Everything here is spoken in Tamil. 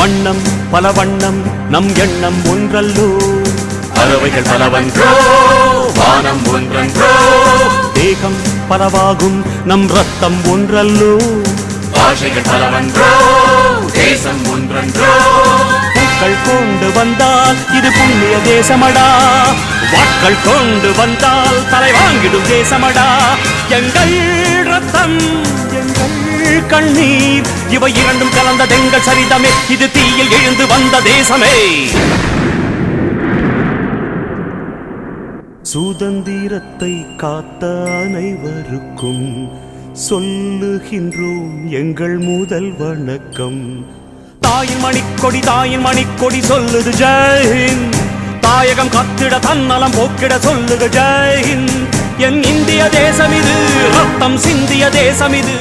வண்ணம் பல வண்ணம் நம் எண்ணம் ஒன்றல்லோ பறவைகள் பலவன்றோ வானம் ஒன்றன்றோ தேகம் பலவாகும் நம் ரத்தம் ஒன்றல்லோ பாஷைகள் பலவன்றோ தேசம் ஒன்றன்றோ பூக்கள் கொண்டு வந்தால் இது புண்ணிய தேசமடா வாட்கள் கொண்டு வந்தால் தலை வாங்கிடும் தேசமடா எங்கள் ரத்தம் எங்கள் கண்ணீர் இவை இரண்டும் கலந்ததெங்கள் சரிதமே இது தீயில் எழுந்து வந்த தேசமே சுதந்திரத்தை காத்த அனைவருக்கும் சொல்லுகின்றோம் எங்கள் முதல் வணக்கம் தாயின் மணிக்கொடி சொல்லுது ஜெய்ஹிந்த் தாயகம் கத்திட தன்னலம் போக்கிட சொல்லுக ஜெய்ஹிந்த் என் இந்திய தேசம் இது ரத்தம் சிந்திய தேசம் இது